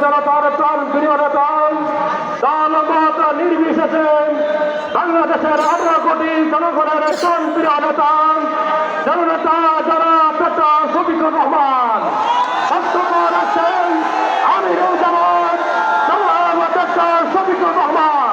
জনতার প্রাণ প্রিয় নেতা দলমত নির্বিশেষে বাংলাদেশের 18 কোটি জনগণের প্রাণ প্রিয় নেতা জননেতা জনাব ডক্টর শফিকুর রহমান বক্তব্য রাখছেন আমিরুল জামাত জনাব ডক্টর শফিকুর রহমান।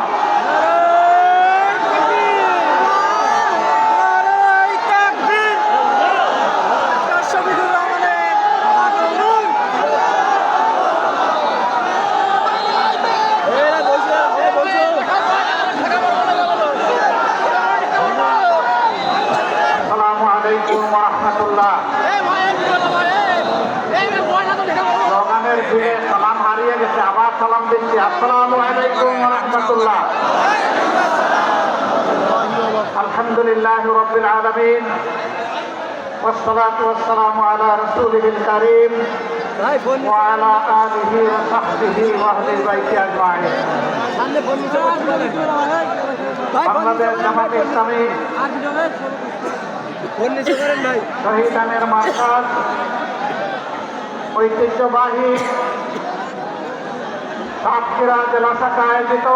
স্লোগানের ভিড়ে সালাম হারিয়ে গেছে, আবার সালাম দিচ্ছি। আসসালামু আলাইকুম ওয়া রাহমাতুল্লাহ। আলহামদুলিল্লাহি রাব্বিল আলামিন ওয়াসসালাতু ওয়াসসালামু আলা রাসূলিল কারীম ওয়া আলা আলিহি ওয়া সাহবিহি ওয়া আহলি বাইতি আজমাইন। বাংলাদেশ জামাত ইসলামী শহীদানের মার্কাজ ঐতিহ্যবাহী সাতক্ষীরা জেলা শাখা আয়োজিত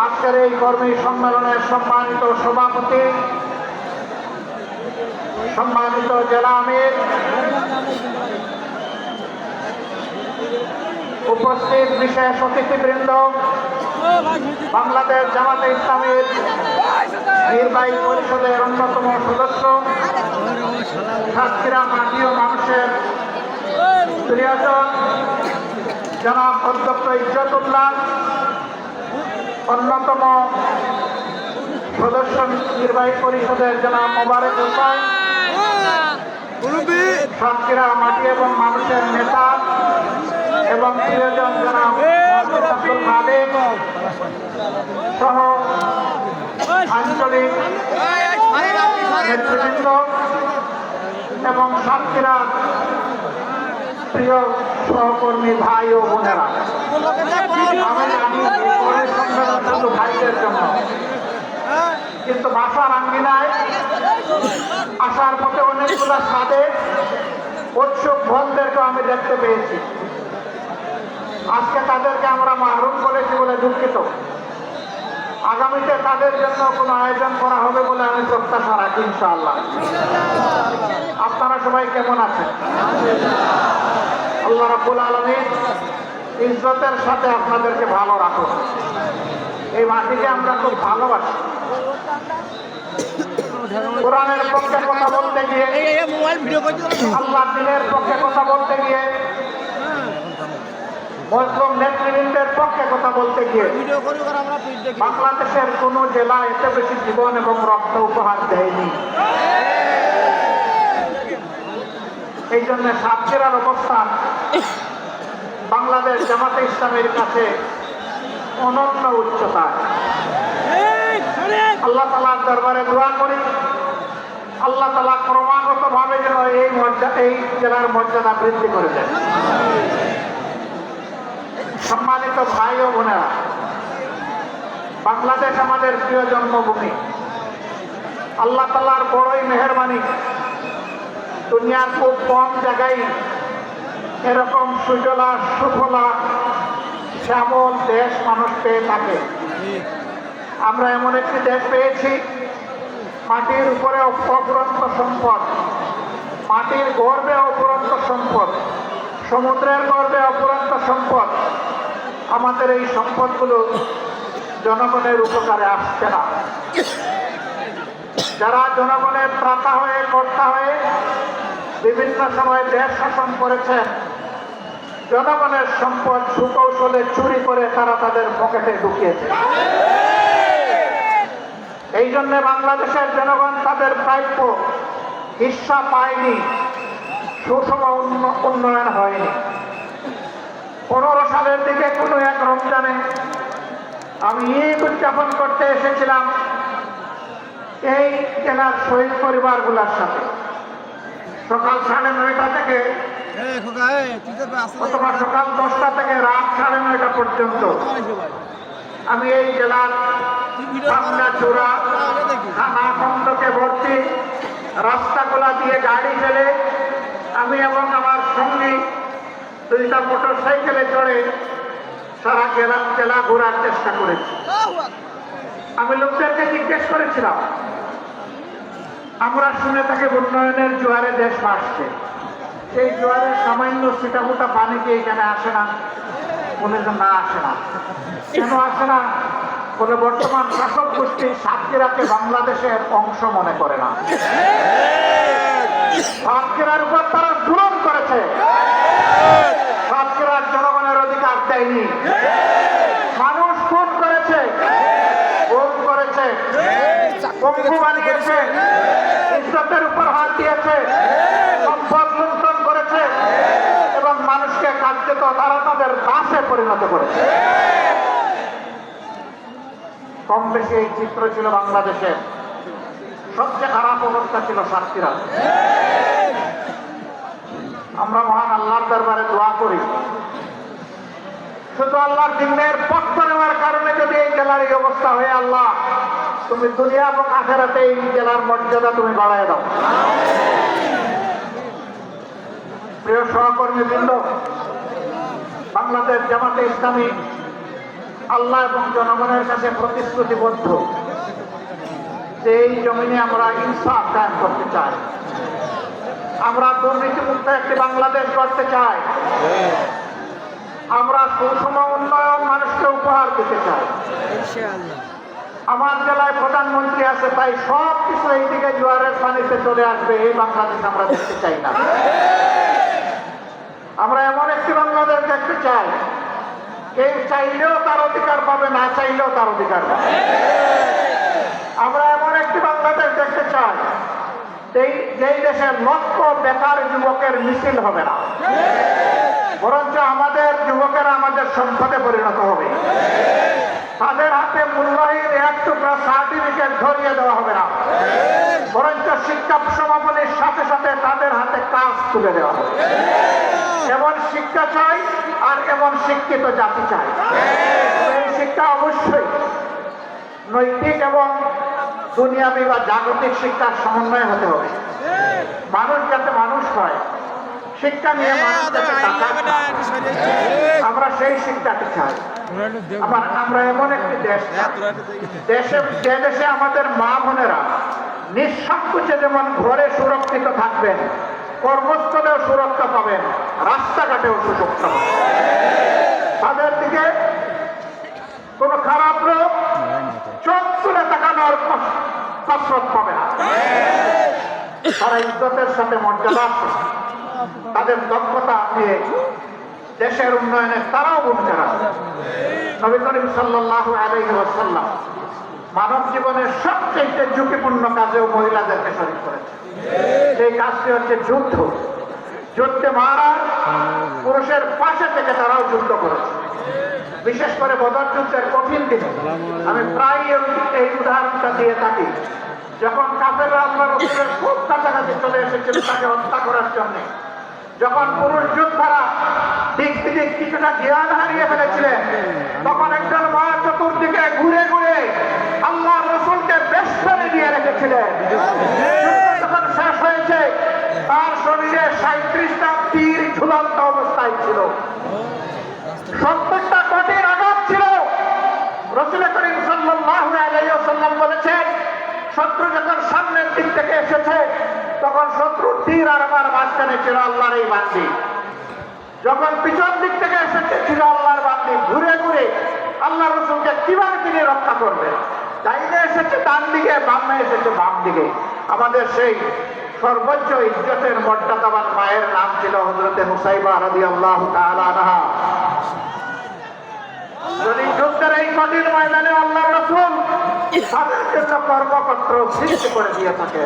আজকের এই কর্মী সম্মেলনের সম্মানিত সভাপতি, সম্মানিত জেলা আমির, উপস্থিত বিশেষ অতিথিবৃন্দ, বাংলাদেশ জামাতে ইসলামীর নির্বাহী পরিষদের অন্যতম সদস্য, সাতক্ষীরা মাটি ও মানুষের প্রিয়জন জনাব অধ্যক্ষ ইজ্জতুল্লাহ, অন্যতম সদস্য নির্বাহী পরিষদের জনাব মোবারক হোসেন, সাতক্ষীরা মাটি এবং মানুষের নেতা এবং প্রিয়জন জনাব আব্দুল মালিক সহ আঞ্চলিক নেতৃবৃন্দ এবং সাতক্ষীরা প্রিয় সহকর্মী ভাই ও বোনেরা, আমি ভাইদের জন্য কিন্তু বাসার আঙ্গিনায় আসার পথে অনেকগুলো সাদে উৎসুক বোনদেরকে আমি দেখতে পেয়েছি। আজকে তাদেরকে আমরা মাহরুম করেছি বলে দুঃখিত। আগামীতে তাদের জন্য কোনো আয়োজন করা হবে বলে আমি প্রত্যাশা রাখি ইনশাআল্লাহ। আপনারা সবাই কেমন আছেন? আল্লাহ রাব্বুল আলামিন ইজ্জতের সাথে আপনাদেরকে ভালো রাখুন। এই মাটিকে আমরা খুব ভালোবাসি। কোরআনের পক্ষে কথা বলতে গিয়ে, আল্লাহ দ্বীনের পক্ষে কথা বলতে গিয়ে, মুসলিম নেতৃবৃন্দের পক্ষে কথা বলতে গিয়ে বাংলাদেশের কোন জেলা এত বেশি জীবন এবং রক্ত উপহার দেয়নি। এই জন্য সাতক্ষীরার অবস্থান বাংলাদেশ জামাতে ইসলামের কাছে অনন্য উচ্চতায়। আল্লাহ তাআলার দরবারে দোয়া করি, আল্লাহ তাআলা ক্রমাগত ভাবে যেন এই জেলার মর্যাদা বৃদ্ধি করে দেন। সম্মানিত ভাই ও বোনেরা, বাংলাদেশ আমাদের প্রিয় জন্মভূমি। আল্লাহ তাআলার বড়ই মেহেরবানি, দুনিয়ার খুব কম জায়গায় এরকম সুজলা সুফলা শ্যামল দেশ মানুষ পেয়ে থাকে। আমরা এমন একটি দেশ পেয়েছি, মাটির উপরে অফুরন্ত সম্পদ, মাটির গর্বে অফুরন্ত সম্পদ, সমুদ্রের গর্বে অফুরন্ত সম্পদ। আমাদের এই সম্পদগুলো জনগণের উপকারে আসছে না। যারা জনগণের ত্রাতা হয়ে কর্তা হয়ে বিভিন্ন সময় দেশ শাসন করেছেন, জনগণের সম্পদ সুকৌশলে চুরি করে তারা তাদের পকেটে ঢুকিয়েছে। এই জন্য বাংলাদেশের জনগণ তাদের প্রাপ্য হিস্সা পায়নি, সুষম উন্নয়ন হয়নি। 15 সালের দিকে কোনো এক রমজানে আমি ঈদ উদযাপন করতে এসেছিলাম এই জেলার শহীদ পরিবারগুলোর সাথে। সকাল 9:30 থেকে অথবা সকাল 10টা থেকে রাত 9:30 পর্যন্ত আমি এই জেলার চূড়া থানা খণ্ডকে ভর্তি রাস্তাগুলা দিয়ে গাড়ি ফেলে আমি এবং আমার সঙ্গী দুইটা মোটর সাইকেলে চড়ে সারা জেলা ঘোরার চেষ্টা করেছি। আমি লোকদেরকে জিজ্ঞেস করেছিলাম, আমরা শুনে থাকি উন্নয়নের জোয়ারে দেশ ভাসছে, এই জোয়ারের সামান্য ছিটাফোঁটা পানি কি এখানে আসে না? বলে যে না, আসে না। কেন আসে না? বলে বর্তমান শাসক গোষ্ঠী সাতক্ষীরাকে বাংলাদেশের অংশ মনে করে না। সাতক্ষীরার উপর তারা জুলুম করেছে, সাতক্ষীরার জনগণের অধিকার দেয়নি। মানুষ খুন করেছে, গুম করেছে, পঙ্গু বানিয়েছে, ইজ্জতের উপর হাত দিয়েছে, সম্পদ লুণ্ঠন করেছে এবং মানুষকে কার্যত তারা তাদের দাসে পরিণত করেছে। কম বেশি এই চিত্র ছিল বাংলাদেশের। সবচেয়ে খারাপ অবস্থা ছিল সাতক্ষীরা। আমরা মহান আল্লাহর দরবারে দোয়া করি, শুধু আল্লাহর দিনের পক্ষ নেওয়ার কারণে যদি এই জেলার এই অবস্থা হয়ে, আল্লাহ তুমি দুনিয়া এবং আখেরাতে এই জেলার মর্যাদা তুমি বাড়ায় দাও। প্রিয় সহকর্মী বৃন্দ, বাংলাদেশ জামাতে ইসলামী আল্লাহ এবং জনগণের কাছে প্রতিশ্রুতিবদ্ধ যে এই জমিনে আমরা ইনসাফ কায়েম করতে চাই, আমরা দুর্নীতিমুক্ত একটি বাংলাদেশ করতে চাই, আমরা সুষম উন্নয়ন মানুষকে উপহার দিতে চাই। আমার জেলায় প্রধানমন্ত্রী আছে, তাই সব কিছু এইদিকে জোয়ারের পানিতে চলে আসবে, এই বাংলাদেশ আমরা দেখতে চাই না। আমরা এমন একটি বাংলাদেশ দেখতে চাই, কেউ চাইলেও তার অধিকার পাবে, না চাইলেও তার অধিকার পাবে। আমরা এমন একটি বাংলাদেশ দেখতে চাই যেই দেশে লক্ষ বেকার যুবকের মিছিল হবে না, বরঞ্চ আমাদের যুবকেরা আমাদের সম্পদে পরিণত হবে। তাদের হাতে মূল্যহীন এক টুকরা সার্টিফিকেট ধরিয়ে দেওয়া হবে না, বরঞ্চ শিক্ষা সমাপনের সাথে সাথে তাদের হাতে কাজ তুলে দেওয়া হবে। এমন শিক্ষা চাই আর এমন শিক্ষিত জাতি চাই। এই শিক্ষা অবশ্যই নৈতিক এবং দুনিয়াবী বা জাগতিক শিক্ষার সমন্বয় হতে হবে। মানুষ যাতে মানুষ হয়, শিক্ষা নিয়ে মানুষ যাতে ডাকাত না হয়, আমরা সেই শিক্ষাটি চাই। আমরা এমন একটি দেশ যে দেশে আমাদের মা বোনেরা নিঃসংকোচে যেমন ঘরে সুরক্ষিত থাকবেন, কর্মস্থলেও সুরক্ষা পাবেন, রাস্তাঘাটেও সুরক্ষা পাবেন। তাদের দিকে কোনো খারাপ লোক চোখ তুলে তাকানোর কসরত পাবে না। তারা ইজ্জতের সাথে মর্যাদা, তাদের দক্ষতা দিয়ে দেশের উন্নয়নে তারাও ভূমিকা রাখবে। নবী করিম সাল্লাল্লাহু আলাইহি ওয়াসাল্লাম মানব জীবনের সবচেয়ে ঝুঁকিপূর্ণ কাজেও মহিলাদেরকে শরীক করেছে। সেই কাজটি হচ্ছে যুদ্ধ। যুদ্ধে মারা পুরুষের পাশে থেকে তারাও যুদ্ধ করেছে। বিশেষ করে বদর যুদ্ধের কঠিন দিনে আমি প্রায় এই উদাহরণটা দিয়ে থাকি। যখন কাফেররা আল্লাহ রাসূলের খুব কাছাকাছি চলে এসেছিল তাকে হত্যা করার জন্য, যখন পুরুষ যোদ্ধারা দিক দিক কিছুটা জ্ঞান হারিয়ে ফেলেছিলেন, তখন একজন মা চতুর্দিকে ঘুরে ঘুরে আল্লাহ রাসূলকে বেষ্টনী দিয়ে রেখেছিলেন। যখন শেষ হয়েছে, তার শরীরে 37টা তীর ঝুলন্ত অবস্থায় ছিল, 70টা কঠিন আঘাত ছিল। রাসূল করিম সাল্লাল্লাহু আলাইহি ওয়াসাল্লাম বলেছেন, শত্রু যখন সামনের দিক থেকে এসেছে তখন শত্রুর তীর আর আমার মাঝখানে ছিল আল্লাহর এই বান্দি। যখন পিছন দিক থেকে এসেছে ছিল আল্লাহর বান্দি। ঘুরে ঘুরে আল্লাহ রাসূলকে কিভাবে তিনি রক্ষা করবেন? ডাইনে এসেছে ডান দিকে, বামে এসেছে বাম দিকে। আমাদের সেই সর্বোচ্চ ইজ্জতের মর্যাদাবান মায়ের নাম ছিল হযরতে মুসাইবা রাদিয়াল্লাহু তাআলা আনহা। যদি যুদ্ধের এই কঠিন ময়দানে আল্লাহ রাসূল তাদের জন্য কর্মক্ষেত্র সৃষ্টি করে দিয়ে থাকে,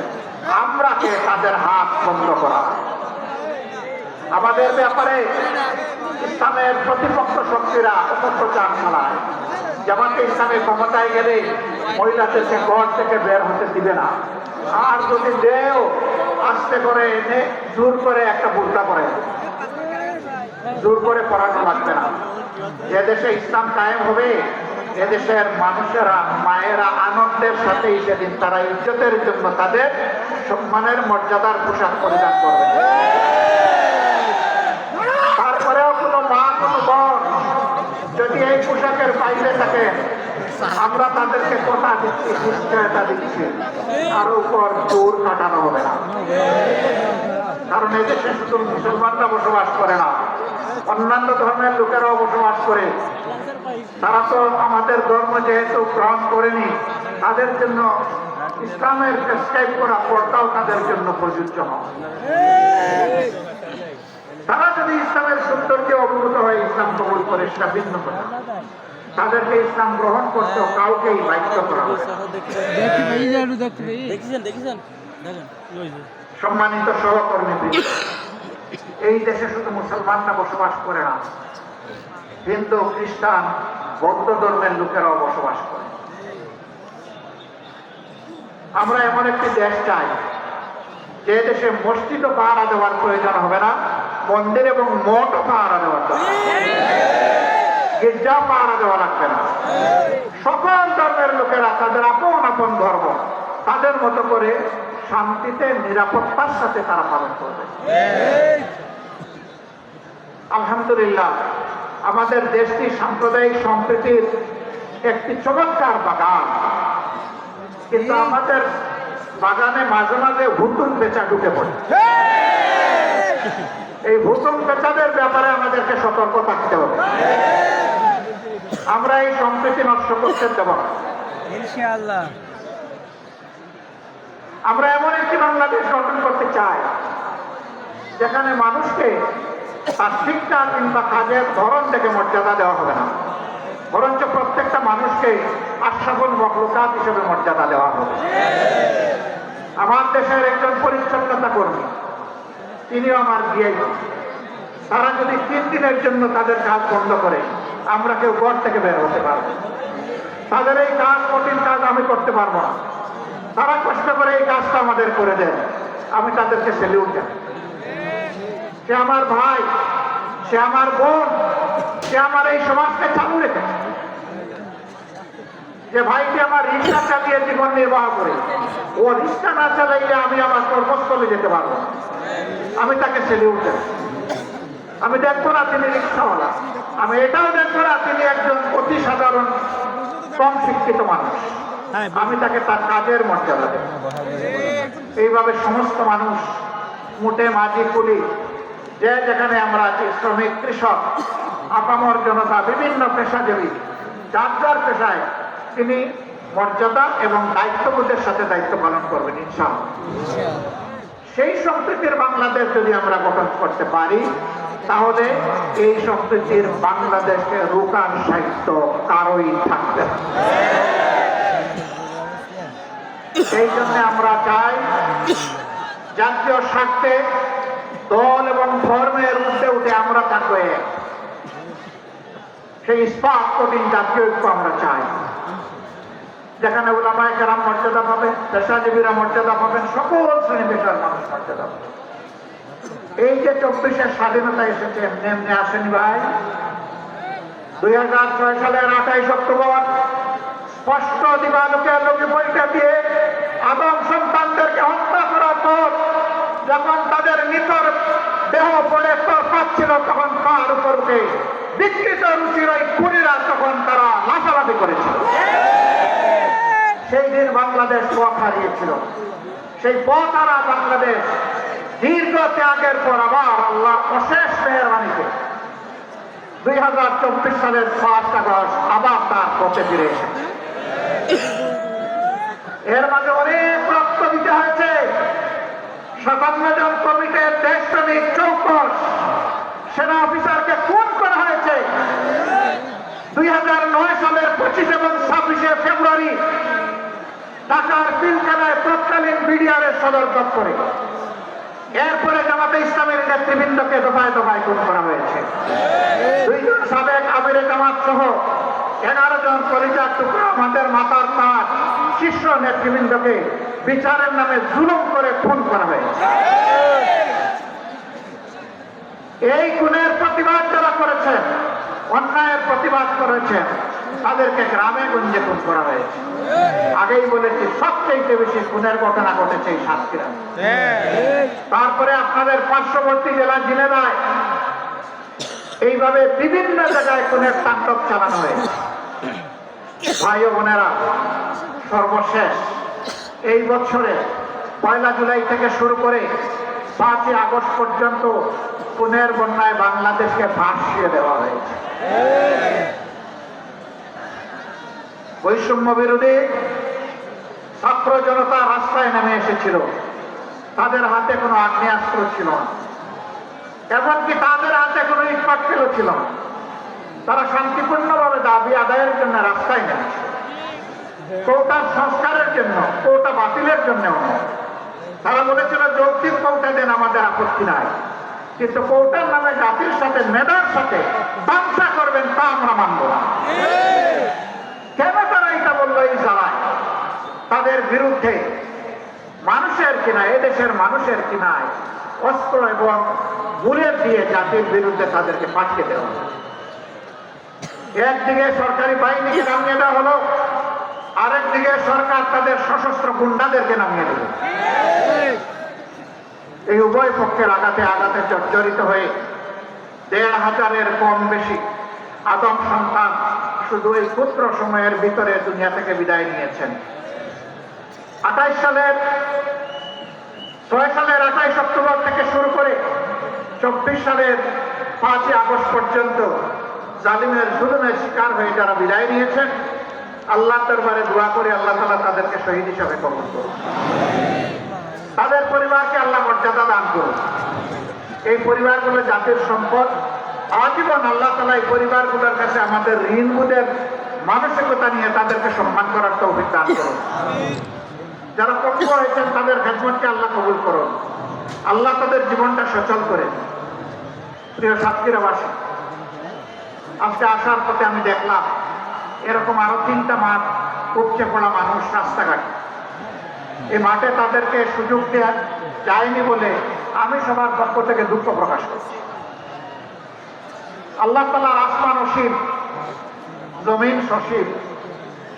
আমরা কে তাদের হাত বন্ধ করা? আমাদের ব্যাপারে ইসলামের প্রতিপক্ষ শক্তিরা অপপ্রচার চালায়। জামাতে ইসলামী ক্ষমতায় গেলে মহিলাদেরকে ঘর থেকে বের হতে দিবে না, আর যদি দেও আস্তে করে এনে জোর করে একটা বুর্কা করে, জোর করে পড়ানো লাগবে না। যে দেশে ইসলাম কায়েম হবে, এদেশের মানুষেরা, মায়েরা আনন্দের সাথে সেদিন তারা ইজ্জতের জন্য তাদের সম্মানের মর্যাদার পোশাক পরিধান করবে। তারপরেও আমরা তাদেরকে কথা দিচ্ছি, নিশ্চয়তা দিচ্ছি, আর উপর জোর কাটানো হবে না। কারণ এই দেশে শুধু মুসলমানরা বসবাস করে না, অন্যান্য ধর্মের লোকেরাও বসবাস করে। তারা তো আমাদের ধর্ম যেহেতু গ্রহণ করেনি, তাদের জন্য ইসলামের প্রেসক্রাইব করা পর্দাও তাদের জন্য প্রযোজ্য হয়। তারা যদি ইসলামের সৌন্দর্যে অবগত হয়ে ইসলাম কবুল করে সেটা ভিন্ন কথা, তাদেরকে ইসলাম গ্রহণ করতেও কাউকেই বাধ্য করা হবে। সম্মানিত সহকর্মী, এই দেশে শুধু মুসলমানরা বসবাস করে না, হিন্দু, খ্রিস্টান, বৌদ্ধ ধর্মের লোকেরাও বসবাস করে। আমরা এমন একটি দেশ চাই যে দেশে মসজিদও পাহারা দেওয়ার প্রয়োজন হবে না, মন্দির এবং মঠও পাহারা দেওয়ার দরকার, গির্জা পাহারা দেওয়া লাগবে না। সকল ধর্মের লোকেরা তাদের আপন আপন ধর্ম তাদের মতো করে শান্তিতে নিরাপত্তার সাথে তারা পালন করবে। আলহামদুলিল্লাহ, আমাদের দেশটি সাম্প্রদায়িক সম্প্রীতির একটি চমৎকার বাগান, কিন্তু আমাদের বাগানে মাঝে মাঝে ভুতুম পেঁচা ঢুকে পড়ে। এই ভুতুম পেঁচাদের ব্যাপারে আমাদেরকে সতর্ক থাকতে হবে। আমরা এই সম্প্রীতি নষ্ট করতে দেব না। ইনশাআল্লাহ আমরা এমন একটি বাংলাদেশ গঠন করতে চাই যেখানে মানুষকে তার শিক্ষা কিংবা কাজের ধরন থেকে মর্যাদা দেওয়া হবে না, বরঞ্চ প্রত্যেকটা মানুষকে আশরাফুল মাখলুকাত হিসেবে মর্যাদা দেওয়া হবে। আমার দেশের একজন পরিচ্ছন্নতা কর্মী, তিনিও আমার ভিআইপি। তারা যদি 3 দিনের জন্য তাদের কাজ বন্ধ করে, আমরা কেউ ঘর থেকে বের হতে পারবো। তাদের এই কাজ, কঠিন কাজ আমি করতে পারবো না। তারা কষ্ট করে এই কাজটা আমাদের করে দেন, আমি তাদেরকে সেলিউট দেন। সে আমার ভাই, সে আমার বোন, সে আমার এই সমাজকে চালু রেখেছে। যে ভাইটি আমার রিক্সা চালিয়ে জীবন নির্বাহ করে, ও রিক্সা না চালাইলে আমি আমার কর্মস্থলে যেতে পারবো না, আমি তাকে সেলিউট দেব। আমি দেখবো না তিনি রিক্সাওয়ালা, আমি এটাও দেখবো না তিনি একজন অতি সাধারণ কম শিক্ষিত মানুষ, আমি তাকে তার কাজের মর্যাদা দেব। এইভাবে সমস্ত মানুষ, মুটে মাঝি কুলি, যে যেখানে আমরা আছি, শ্রমিক, কৃষক, আপামর জনতা, বিভিন্ন পেশাজীবী, যার যার পেশায় তিনি মর্যাদা এবং দায়িত্ববোধের সাথে দায়িত্ব পালন করবেন ইনশাআল্লাহ। সেই সম্প্রীতির বাংলাদেশ যদি আমরা গঠন করতে পারি, তাহলে এই সম্প্রীতির বাংলাদেশকে রোকার সাহিত্য কারোই থাকবে না। সেই জন্য আমরা চাই জাতীয় স্বার্থে দল এবং ধর্মের ঊর্ধ্বে উঠে আমরা থাকবে, সেই ইস্পাত কঠিন জাতীয় ঐক্য আমরা চাই, যেখানে উলামায়ে কেরাম মর্যাদা পাবেন, পেশাজীবীরা মর্যাদা পাবেন, সকল শ্রেণী পেশার মানুষ মর্যাদা পাবেন। এই যে 24-এর স্বাধীনতা এসেছে এমনি এমনি আসেনি ভাই। 2006 সালের 28 অক্টোবর স্পষ্ট দিবালোকের লোকে পরীক্ষা দিয়ে আদম সন্তানদেরকে হত্যা করার পর যখন তাদের নিতর দেহ পড়ে পাচ্ছিল, তখন তার উপর উঠে বিকৃত রুচির ওই খুনিরা তখন তারা লাফালাফি করেছিল। সেই দিন বাংলাদেশ পথ হারিয়েছিল। সেই পথ হারা বাংলাদেশ দীর্ঘ ত্যাগের পর আবার আল্লাহর অশেষ মেহেরবানিতে 2024 সালের 5 আগস্ট আবার তার পথে ফিরে এসেছে। এর মাঝে অনেক রক্ত দিতে হয়েছে। 57 জন কমিটির দেশ শ্রমিক চৌকস সেনা অফিসারকে খুন করা হয়েছে। 2009 সালের 25 এবং 26 ফেব্রুয়ারি ঢাকার পিলখানায় তৎকালীন বিডিআরের সদর দপ্তরে। এরপরে জামাতে ইসলামের নেতৃবৃন্দকে দফায় দফায় খুন করা হয়েছে। 2 জন সাবেক আমিরে জামাত সহ 11 জন কলিজার টুকরো আমাদের মাতার তার শীর্ষ নেতৃবৃন্দকে বিচারের নামে জুলুম করে খুন করা হয়েছে। এই খুনের প্রতিবাদ যারা করেছেন, অন্যায়ের প্রতিবাদ করেছেন, তাদেরকে গ্রামে গঞ্জে খুন করা হয়েছে। আগেই বলেছি, সবচেয়ে বেশি খুনের ঘটনা ঘটেছে এই সাতক্ষীরা। তারপরে আপনাদের পার্শ্ববর্তী জেলা ঝিনাইদহ, এইভাবে বিভিন্ন জায়গায় খুনের তাণ্ডব চালানো হয়েছে। ভাই ও বোনেরা, সর্বশেষ এই বছরে 1 জুলাই থেকে শুরু করে 5 আগস্ট পর্যন্ত পুনের বন্যায় বাংলাদেশকে ভাসিয়ে দেওয়া হয়েছে। বৈষম্য বিরোধী ছাত্র জনতা রাস্তায় নেমে এসেছিল। তাদের হাতে কোনো আগ্নেয়াস্ত্র ছিল না, এমনকি তাদের হাতে কোনো ইটপাটকেল ছিল না। তারা শান্তিপূর্ণভাবে দাবি আদায়ের জন্য রাস্তায় নেমেছে। কোটা সংস্কারের জন্য, কোটা বাতিলের জন্য নয়। তারা বলেছিল যৌক্তিক কোটা দেন, আমাদের আপত্তি নাই, কিন্তু কোটার নামে জাতির সাথে, মেধার সাথে তামসা করবেন, তা আমরা মানব না। কেন তারা এটা বললো? এই জ্বালায় তাদের বিরুদ্ধে মানুষের কিনায়, এদেশের মানুষের কিনায় অস্ত্র এবং বুলেট দিয়ে জাতির বিরুদ্ধে তাদেরকে পাঠিয়ে দেওয়া হলো। একদিকে সরকারি বাহিনীকে নামিয়ে দেওয়া হলো, আরেকদিকে সরকার তাদের সশস্ত্র গুন্ডাদেরকে নামিয়ে দিল। এই উভয় পক্ষের আঘাতে আঘাতে জর্জরিত হয়ে 1,500-এর কম বেশি আদম সন্তান শুধু এই ক্ষুদ্র সময়ের ভিতরে দুনিয়া থেকে বিদায় নিয়েছেন। 6 সালের 28 অক্টোবর থেকে শুরু করে 24 সালের 5 আগস্ট পর্যন্ত জালিমের জুলুমের শিকার হয়ে যারা বিদায় নিয়েছেন, আল্লাহর দরবারে দোয়া করে আল্লাহ তাআলা তাদেরকে শহীদ হিসাবে কবুল করুন। তাদের পরিবারকে আল্লাহ মর্যাদা দান করুন। এই পরিবারগুলো জাতির সম্পদ। আজীবন আল্লাহ তাআলা এই পরিবারগুলোর কাছে আমাদের ঋণবোধের মানসিকতা নিয়ে তাদেরকে সম্মান করার তৌফিক দান করুন। যারা পক্ষ হয়েছেন তাদের খেদমতকে আল্লাহ কবুল করুন। আল্লাহ তাদের জীবনটা সচল করে। প্রিয় সাতক্ষীরাবাসী, আজকে আসার পথে আমি দেখলাম এরকম আরো 3টা মাঠ উপচে পড়া মানুষ রাস্তাঘাটে। এই মাঠে তাদেরকে সুযোগ দেওয়া যায়নি বলে আমি সবার পক্ষ থেকে দুঃখ প্রকাশ করছি। আল্লাহ তাআলার আসমান অসীম, জমিন সসীম।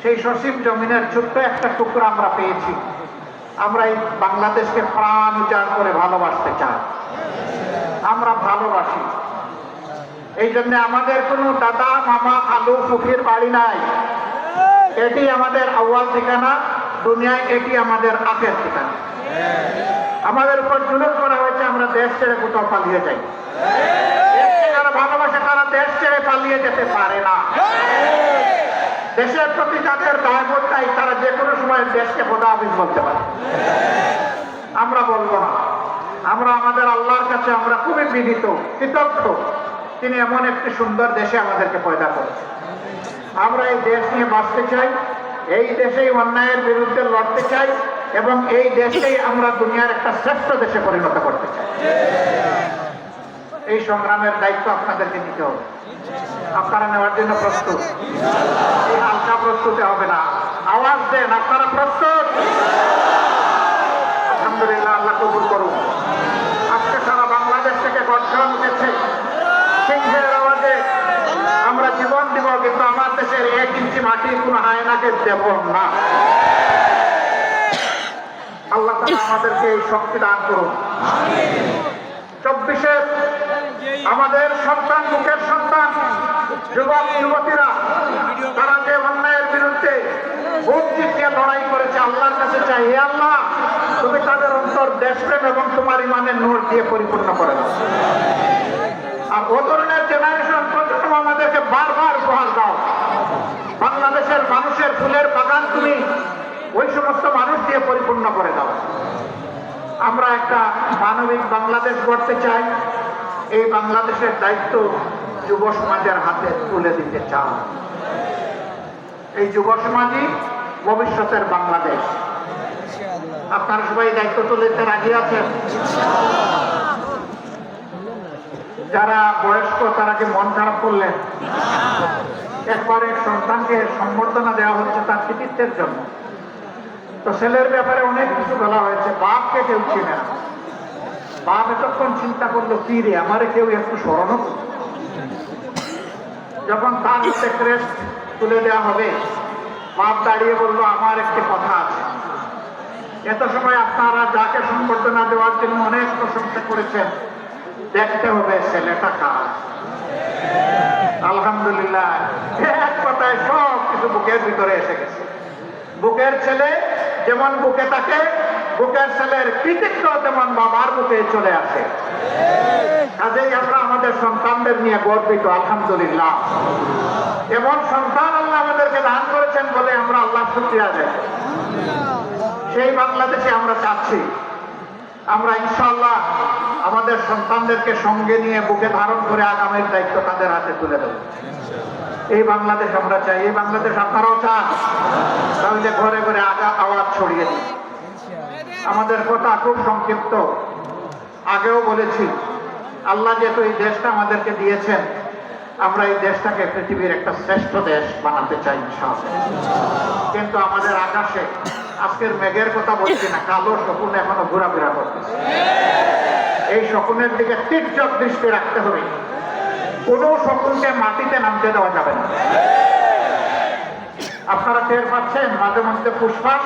সেই সসীম জমিনের ছোট্ট একটা টুকরা আমরা পেয়েছি। আমরা এই বাংলাদেশকে প্রাণ উজাড় করে ভালোবাসতে চাই। আমরা ভালোবাসি। এই জন্য আমাদের কোনো দাদা, মামা, খালু, ফুফির বাড়ি নাই। এটি আমাদের আউয়াল ঠিকানা, দুনিয়ায় এটি আমাদের আখের ঠিকানা। আমাদের উপর জুলুম করা হয়েছে, আমরা দেশ ছেড়ে কোথাও পালিয়ে যাই। যারা ভালোবাসে তারা দেশ ছেড়ে পালিয়ে যেতে পারে না। দেশের প্রতি যাদের দায়বোধ নাই তারা যে কোনো সময় দেশকে খোদা হাফেজ বলতে পারে। আমরা বলবো না। আমরা আমাদের আল্লাহর কাছে আমরা খুবই বিনীত, কৃতজ্ঞ। তিনি এমন একটি সুন্দর দেশে আমাদেরকে পয়দা করেছেন। আমরা এই দেশ নিয়ে বাঁচতে চাই, এই দেশেই অন্যায়ের বিরুদ্ধে লড়তে চাই এবং এই দেশকেই আমরা দুনিয়ার একটা শ্রেষ্ঠ দেশে পরিণত করতে চাই। এই সংগ্রামের দায়িত্ব আপনাদেরকে নিতে হবে। আপনারা নেওয়ার জন্য প্রস্তুত? এই হালকা প্রস্তুতে হবে না। আওয়াজ দেন, আপনারা প্রস্তুত? আলহামদুলিল্লাহ, আল্লাহ কবুল করুন। আজকে সারা বাংলাদেশ থেকে গর্জন উঠেছে সিংহের আওয়াজে। আমরা জীবন দিব, কিন্তু আমার দেশের 1 ইঞ্চি মাটি কোনো হায়নাকে দেব না। আল্লাহ তাআলা আমাদেরকে এই শক্তি দান করুন। 24-এর আমাদের সন্তান, মুখের সন্তান, যুবক যুবতীরা তারা যে অন্যায়ের বিরুদ্ধে বুক চিতিয়ে লড়াই করেছে, আল্লাহর কাছে চাই, হে আল্লাহ তুমি তাদের অন্তর দেশপ্রেম এবং তোমার ইমানের নূর দিয়ে পরিপূর্ণ করে দাও। আর ও ধরনের জেনারেশন প্রজন্ম আমাদেরকে বারবার উপহার দাও। বাংলাদেশের মানুষের ফুলের বাগান তুমি ওই সমস্ত মানুষ দিয়ে পরিপূর্ণ করে দাও। আমরা একটা মানবিক বাংলাদেশ গড়তে চাই। এই বাংলাদেশের দায়িত্ব যুব সমাজের হাতে তুলে দিতে চাই। এই যুব সমাজই ভবিষ্যতের বাংলাদেশ। আপনারা সবাই দায়িত্ব তুলে দিতে রাজি আছেন? যারা বয়স্ক তারা কি মন খারাপ করলেন? একবার এক সন্তানকে সম্বর্ধনা দেওয়া হচ্ছে তার কৃতিত্বের জন্য। তো ছেলের ব্যাপারে অনেক কিছু বলা হয়েছে। বাপকে কেউ চিনে না। বাপ এতক্ষণ চিন্তা করলো, কি রে আমারে কেউ একটু স্মরণ। যখন তার হাতে ক্রেস্ট তুলে দেওয়া হবে, বাপ দাঁড়িয়ে বললো, আমার একটি কথা আছে। এত সময় আপনারা যাকে সম্বর্ধনা দেওয়ার জন্য অনেক প্রশংসা করেছেন, দেখতে হবে ছেলেটা কার। আলহামদুলিল্লাহ, এক কথা প্রায় সব কিছু বুকের ভিতরে এসে গেছে। বুকের ছেলে যেমন বুকে থাকে, বুকের ছেলের কৃতিত্ব তেমন বাবার বুকে চলে আসে। কাজেই আমরা আমাদের সন্তানদের নিয়ে গর্বিত, আলহামদুলিল্লাহ। এমন সন্তান আল্লাহ আমাদেরকে দান করেছেন বলে আমরা আল্লাহ শুকরিয়া দেই। সেই বাংলাদেশে আমরা চাচ্ছি, আমরা ইনশাআল্লাহ আমাদের সন্তানদেরকে সঙ্গে নিয়ে বুকে ধারণ করে আগামীর দায়িত্ব তাদের হাতে তুলে দেব। এই বাংলাদেশ আমরা চাই, এই বাংলাদেশ আপনারাও চান, তাহলে ঘরে ঘরে আওয়াজ ছড়িয়ে দিন। আমাদের কথা খুব সংক্ষিপ্ত, আগেও বলেছি, আল্লাহ যেহেতু এই দেশটা আমাদেরকে দিয়েছেন, আমরা এই দেশটাকে পৃথিবীর একটা শ্রেষ্ঠ দেশ বানাতে চাই ইনশাআল্লাহ। কিন্তু আমাদের আকাশে আজকের মেঘের কথা বলছি না, কালো শকুন এখনো ঘোরাফেরা করতেছে। এই শকুনের দিকে তীক্ষ্ণ দৃষ্টি রাখতে হবে। কোনো শকুনকে মাটিতে নামতে দেওয়া যাবে না। আপনারা টের পাচ্ছেন মাঝে মধ্যে ফুসফাস,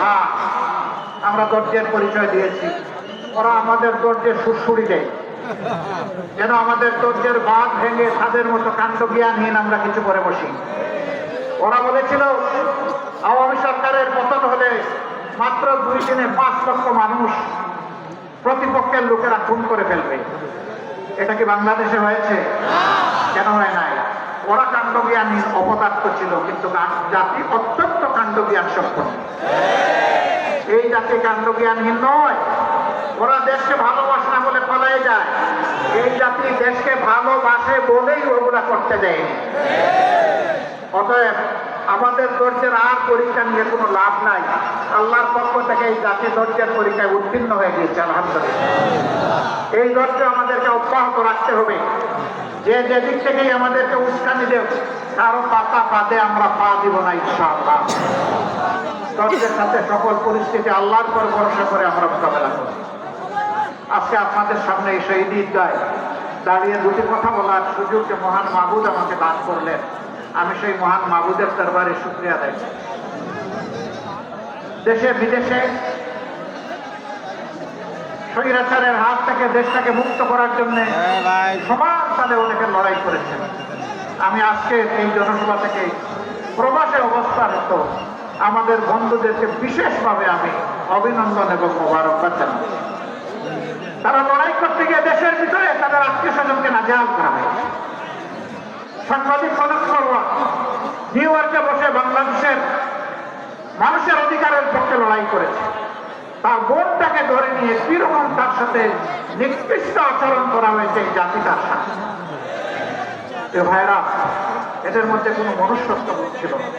হ্যাঁ, আমরা ধৈর্যের পরিচয় দিয়েছি, ওরা আমাদের ধৈর্যের সুরসুরি দেয়, যেন আমাদের ধৈর্যের বাঁধ ভেঙে তাদের মতো কাণ্ড জ্ঞানহীন আমরা কিছু করে বসি। ওরা বলেছিল আওয়ামী সরকারের পতন হলে মাত্র 2 দিনে 5 লক্ষ মানুষ প্রতিপক্ষের লোকেরা খুন করে ফেলবে। এটা কি বাংলাদেশে হয়েছে? কেন হয় নাই? ওরা কাণ্ডজ্ঞানহীন অপদার্থ ছিল, কিন্তু জাতি অত্যন্ত কাণ্ডজ্ঞান সম্পন্ন। এই জাতি কাণ্ডজ্ঞানহীন নয়, ওরা দেশকে ভালোবাসে না বলে পালিয়ে যায়। এই জাতি দেশকে ভালোবাসে বলেই ওগুলা করতে দেয়নি। অতএব আমাদের ধৈর্যের আর পরীক্ষা নিয়ে কোনো লাভ নাই। আল্লাহর পক্ষ থেকে এই জাতি ধৈর্যের পরীক্ষায় উত্তীর্ণ হয়ে গিয়েছে, আলহামদুলিল্লাহ। এই ধৈর্য আমাদেরকে অব্যাহত রাখতে হবে। যে যেদিক থেকেই আমাদেরকে উস্কানি দেব, কারো পাতা পাতে আমরা পা দিব না ইনশাআল্লাহ। ধৈর্যের সাথে সকল পরিস্থিতি আল্লাহর উপর ভরসা করে আমরা মোকাবেলা করি। আজকে আপনাদের সামনে এই শহীদ ঈদগায় দাঁড়িয়ে দুটি কথা বলার সুযোগ যে মহান মাহবুদ আমাকে দান করলেন, আমি সেই মহান মাহবুদের দরবারে শুকরিয়া আদায় করি। দেশে বিদেশে স্বৈরাচারের হাত থেকে দেশটাকে মুক্ত করার জন্য সমান তালে অনেকে লড়াই করেছেন। আমি আজকে এই জনসভা থেকে প্রবাসে অবস্থানরত আমাদের বন্ধুদেরকে বিশেষভাবে আমি অভিনন্দন এবং মোবারকবাদ জানাই। তারা লড়াই করতে গিয়ে দেশের ভিতরে তাদের আত্মীয় স্বজনকে নাজেহাল করা হয়। সাংবাদিক কনক সরোয়ার নিউ ইয়র্কে বসে বাংলাদেশের মানুষের অধিকারের পক্ষে লড়াই করেছে। তার বোনটাকে ধরে নিয়ে কিরকম তার সাথে নিকৃষ্ট আচরণ করা হয়েছে এই জাতিটার সাথে। ভাইরা, এদের মধ্যে কোনো মনুষ্যত্ব ছিল না।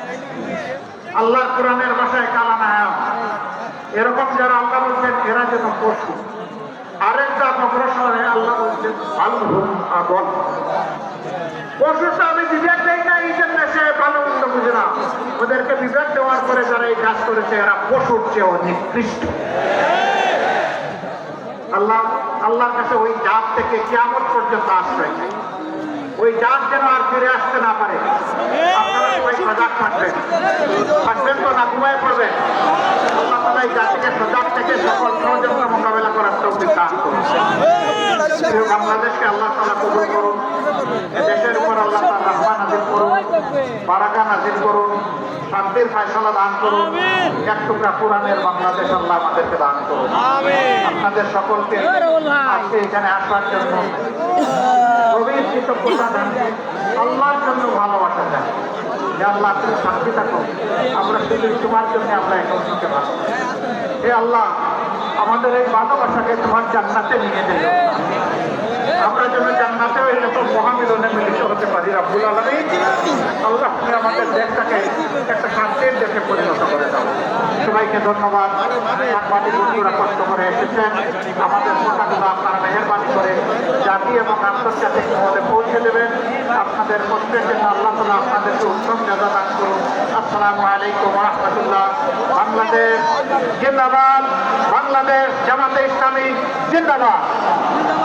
আল্লাহর কোরআনের ভাষায় কালানায়াম, এরকম যারা আল্লাহ বলছেন এরা যেন পশু। আরেকটা প্রশ্নে আল্লাহ বলছেন পশুটা আমি বিবেক দেই না, এই জন্য সে ভালো মন্দ বুঝে না। ওদেরকে বিবেক দেওয়ার পরে যারা এই কাজ করেছে এরা পশুর চেয়েও নিকৃষ্ট। আল্লাহর কাছে ওই জাত থেকে কিয়ামত পর্যন্ত আশ্রয় চাই। ওই জাত যেন আর ফিরে আসতে না পারে। আপনারা সবাই সজাগ থাকবেন, থাকবেন তো না ঘুমায় পড়বেন। আল্লাহ তাআলা এই জাতিকে সজাগ থেকে সকল ষড়যন্ত্র মোকাবেলা করার তৌফিক দান করুন। বাংলাদেশকে আল্লাহ তাআলা কবুল করুন। দেশের উপর আল্লাহ তাআলা রহমত নাযিল করুন, বারাকা নাযিল করুন, শান্তির ফয়সালা দান করুন। এক টুকরা কোরআনের বাংলাদেশ আল্লাহ আমাদেরকে দান করুন। আপনাদের সকলকে আজকে এখানে আসার জন্য গভীর কৃতজ্ঞতা জানাই। আল্লাহর জন্য ভালোবাসা দেন যে আল্লাহ তুমি শান্তি থাকো, আমরা শুধু তোমার জন্য আমরা এক অন্যকে ভালোবাসি। হে আল্লাহ, আমাদের এই ভালোবাসাকে তোমার জান্নাতে নিয়ে যেতে, আমরা যেন জান্নাতেও এরকম মহামিলনে মিলিত হতে পারি। রাব্বুল আলামিন, আল্লাহ তুমি আমাদের দেশটাকে একটা শান্তির দেশে পরিণত করে দাও। সবাইকে ধন্যবাদ। সাংবাদিক বন্ধুরা কষ্ট করে এসেছেন, আমাদের কথাগুলো আপনারা মেহেরবানি করে জাতি এবং আন্তর্জাতিক মহলে পৌঁছে দেবেন। আপনাদের প্রত্যেকের জন্য আল্লাহ তাআলা আপনাদেরকে উত্তম জাযা দান করুন। আসসালামু আলাইকুম ওয়া রাহমাতুল্লাহ। বাংলাদেশ জিন্দাবাদ, বাংলাদেশ জামাতে ইসলামী জিন্দাবাদ।